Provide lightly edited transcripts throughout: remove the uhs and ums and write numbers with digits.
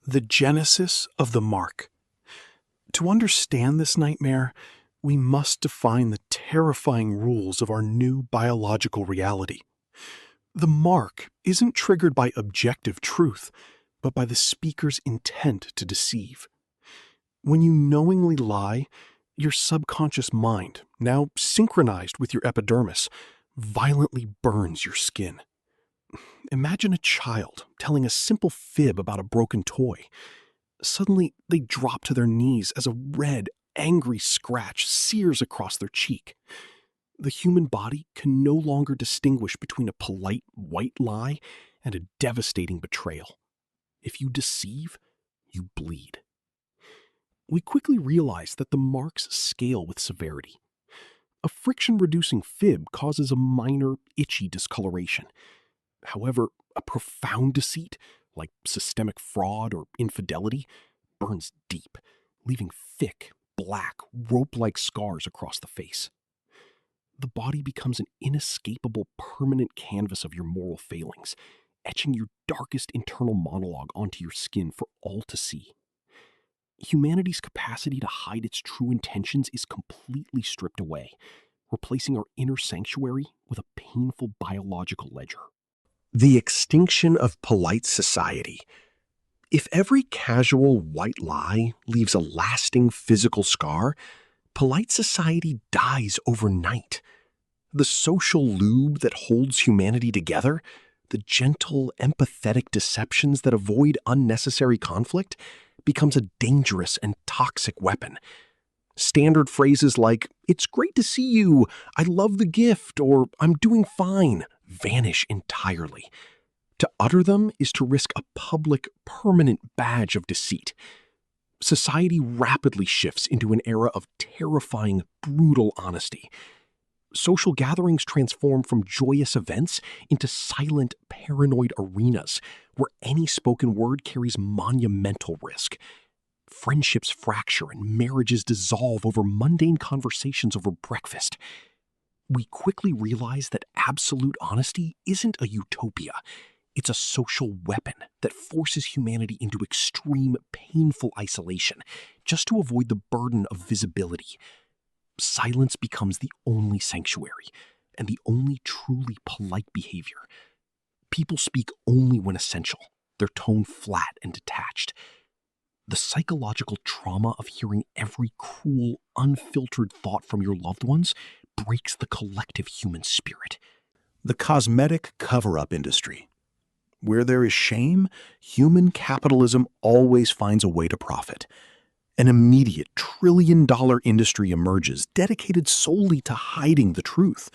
The genesis of the mark. To understand this nightmare, we must define the terrifying rules of our new biological reality. The mark isn't triggered by objective truth, but by the speaker's intent to deceive. When you knowingly lie, your subconscious mind, now synchronized with your epidermis, violently burns your skin. Imagine a child telling a simple fib about a broken toy. Suddenly, they drop to their knees as a red, angry scratch sears across their cheek. The human body can no longer distinguish between a polite white lie and a devastating betrayal. If you deceive, you bleed. We quickly realize that the marks scale with severity. A friction-reducing fib causes a minor, itchy discoloration. However, a profound deceit, like systemic fraud or infidelity, burns deep, leaving thick, black, rope-like scars across the face. The body becomes an inescapable, permanent canvas of your moral failings, etching your darkest internal monologue onto your skin for all to see. Humanity's capacity to hide its true intentions is completely stripped away, replacing our inner sanctuary with a painful biological ledger. The extinction of polite society. If every casual white lie leaves a lasting physical scar, polite society dies overnight. The social lube that holds humanity together, the gentle, empathetic deceptions that avoid unnecessary conflict, becomes a dangerous and toxic weapon. Standard phrases like, "It's great to see you," "I love the gift," or "I'm doing fine," vanish entirely. To utter them is to risk a public, permanent badge of deceit. Society rapidly shifts into an era of terrifying, brutal honesty. Social gatherings transform from joyous events into silent, paranoid arenas where any spoken word carries monumental risk. Friendships fracture and marriages dissolve over mundane conversations over breakfast. We quickly realize that absolute honesty isn't a utopia. It's a social weapon that forces humanity into extreme, painful isolation just to avoid the burden of visibility. Silence becomes the only sanctuary and the only truly polite behavior. People speak only when essential, their tone flat and detached. The psychological trauma of hearing every cruel, unfiltered thought from your loved ones breaks the collective human spirit. The Cosmetic Cover-Up Industry. Where there is shame, human capitalism always finds a way to profit. An immediate trillion-dollar industry emerges dedicated solely to hiding the truth.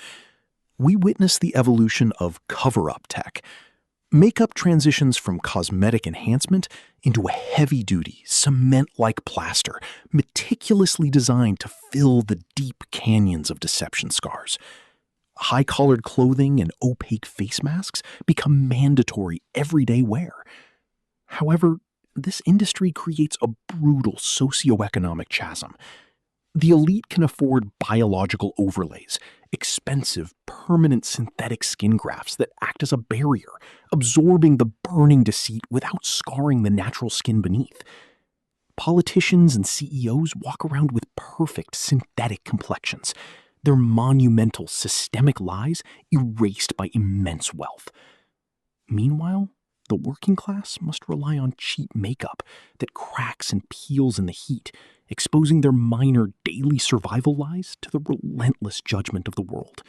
We witness the evolution of cover-up tech. Makeup transitions from cosmetic enhancement into a heavy-duty, cement-like plaster meticulously designed to fill the deep canyons of deception scars. High-collared clothing and opaque face masks become mandatory everyday wear. However, this industry creates a brutal socioeconomic chasm. The elite can afford biological overlays, expensive, permanent synthetic skin grafts that act as a barrier, absorbing the burning deceit without scarring the natural skin beneath. Politicians and CEOs walk around with perfect synthetic complexions, their monumental systemic lies erased by immense wealth. Meanwhile, the working class must rely on cheap makeup that cracks and peels in the heat, exposing their minor daily survival lies to the relentless judgment of the world.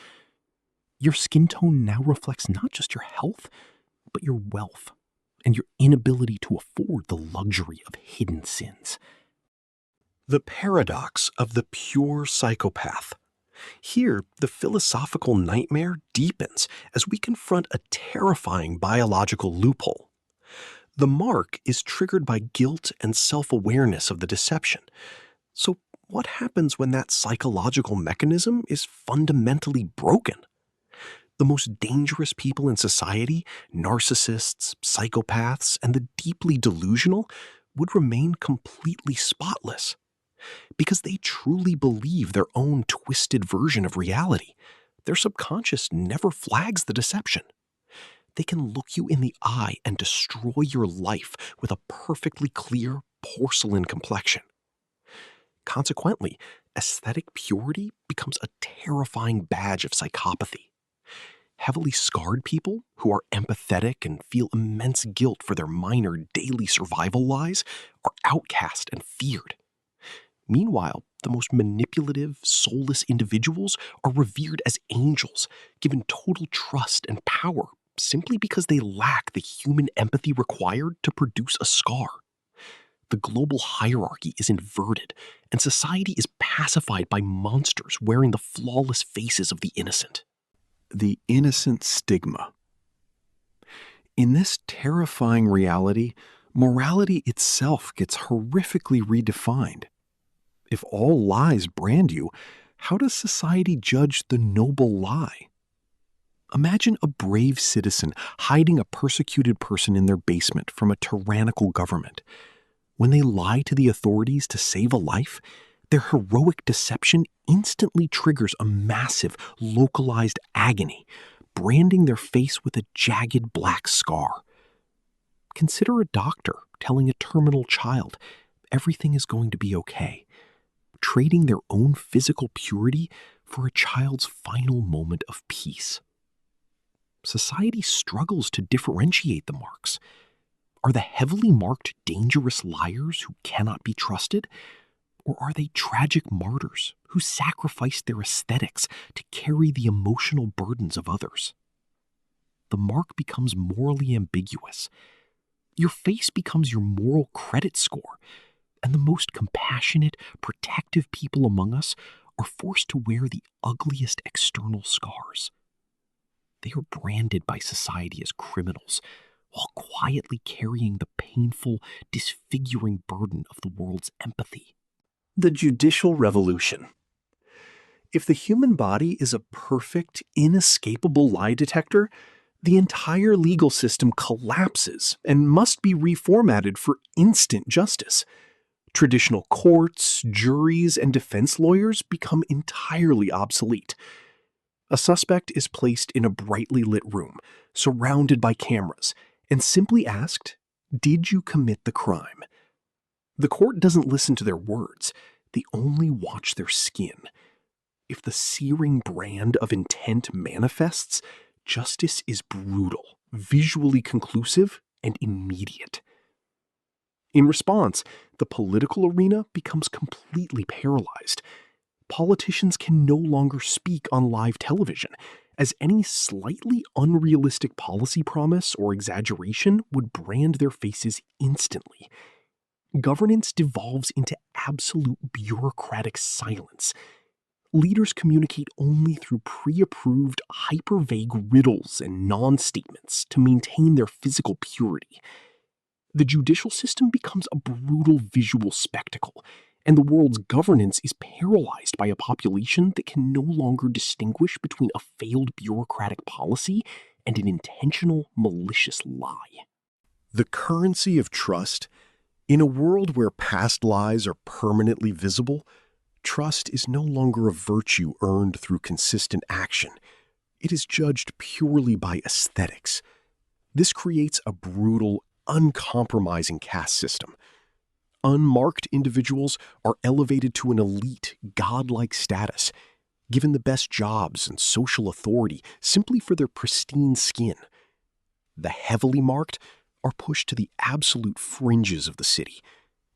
Your skin tone now reflects not just your health, but your wealth and your inability to afford the luxury of hidden sins. The paradox of the pure psychopath. Here, the philosophical nightmare deepens as we confront a terrifying biological loophole. The mark is triggered by guilt and self-awareness of the deception. So what happens when that psychological mechanism is fundamentally broken? The most dangerous people in society, narcissists, psychopaths, and the deeply delusional, would remain completely spotless. Because they truly believe their own twisted version of reality. Their subconscious never flags the deception. They can look you in the eye and destroy your life with a perfectly clear porcelain complexion. Consequently, aesthetic purity becomes a terrifying badge of psychopathy. Heavily scarred people who are empathetic and feel immense guilt for their minor daily survival lies are outcast and feared. Meanwhile, the most manipulative, soulless individuals are revered as angels, given total trust and power simply because they lack the human empathy required to produce a scar. The global hierarchy is inverted, and society is pacified by monsters wearing the flawless faces of the innocent. The innocent stigma. In this terrifying reality, morality itself gets horrifically redefined. If all lies brand you, how does society judge the noble lie? Imagine a brave citizen hiding a persecuted person in their basement from a tyrannical government. When they lie to the authorities to save a life, their heroic deception instantly triggers a massive, localized agony, branding their face with a jagged black scar. Consider a doctor telling a terminal child everything is going to be okay, trading their own physical purity for a child's final moment of peace. Society struggles to differentiate the marks. Are the heavily marked dangerous liars who cannot be trusted? Or are they tragic martyrs who sacrifice their aesthetics to carry the emotional burdens of others? The mark becomes morally ambiguous. Your face becomes your moral credit score, and the most compassionate, protective people among us are forced to wear the ugliest external scars. They are branded by society as criminals, while quietly carrying the painful, disfiguring burden of the world's empathy. The Judicial Revolution. If the human body is a perfect, inescapable lie detector, the entire legal system collapses and must be reformatted for instant justice. Traditional courts, juries, and defense lawyers become entirely obsolete. A suspect is placed in a brightly lit room, surrounded by cameras, and simply asked, "Did you commit the crime?" The court doesn't listen to their words, they only watch their skin. If the searing brand of intent manifests, justice is brutal, visually conclusive, and immediate. In response, the political arena becomes completely paralyzed. Politicians can no longer speak on live television, as any slightly unrealistic policy promise or exaggeration would brand their faces instantly. Governance devolves into absolute bureaucratic silence. Leaders communicate only through pre-approved, hyper-vague riddles and non-statements to maintain their physical purity. The judicial system becomes a brutal visual spectacle, and the world's governance is paralyzed by a population that can no longer distinguish between a failed bureaucratic policy and an intentional, malicious lie. The currency of trust. In a world where past lies are permanently visible, trust is no longer a virtue earned through consistent action. It is judged purely by aesthetics. This creates a brutal, uncompromising caste system. Unmarked individuals are elevated to an elite, godlike status, given the best jobs and social authority simply for their pristine skin. The heavily marked are pushed to the absolute fringes of the city,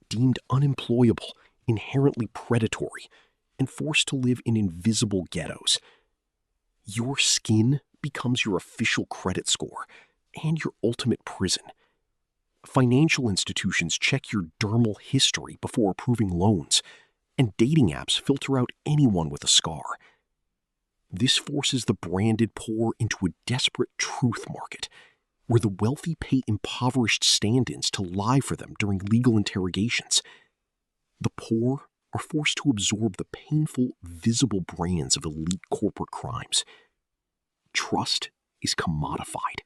deemed unemployable, inherently predatory, and forced to live in invisible ghettos. Your skin becomes your official credit score and your ultimate prison. Financial institutions check your dermal history before approving loans, and dating apps filter out anyone with a scar. This forces the branded poor into a desperate truth market, where the wealthy pay impoverished stand-ins to lie for them during legal interrogations. The poor are forced to absorb the painful, visible brands of elite corporate crimes. Trust is commodified,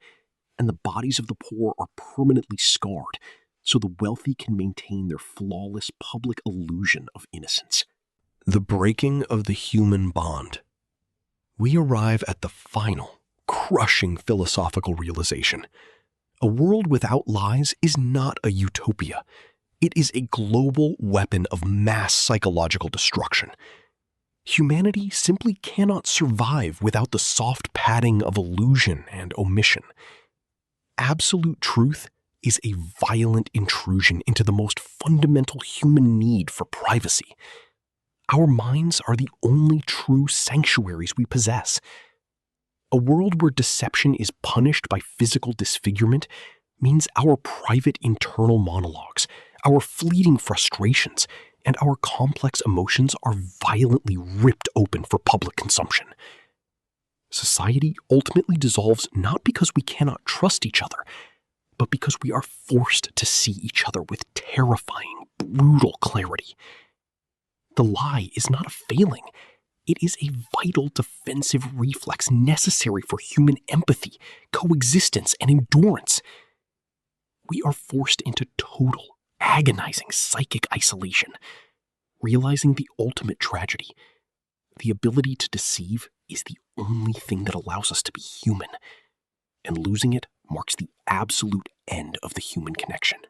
and the bodies of the poor are permanently scarred so the wealthy can maintain their flawless public illusion of innocence. The breaking of the human bond. We arrive at the final, crushing philosophical realization. A world without lies is not a utopia. It is a global weapon of mass psychological destruction. Humanity simply cannot survive without the soft padding of illusion and omission. Absolute truth is a violent intrusion into the most fundamental human need for privacy. Our minds are the only true sanctuaries we possess. A world where deception is punished by physical disfigurement means our private internal monologues, our fleeting frustrations, and our complex emotions are violently ripped open for public consumption. Society ultimately dissolves not because we cannot trust each other, but because we are forced to see each other with terrifying, brutal clarity. The lie is not a failing. It is a vital defensive reflex necessary for human empathy, coexistence, and endurance. We are forced into total, agonizing psychic isolation, realizing the ultimate tragedy. The ability to deceive is the only thing that allows us to be human, and losing it marks the absolute end of the human connection.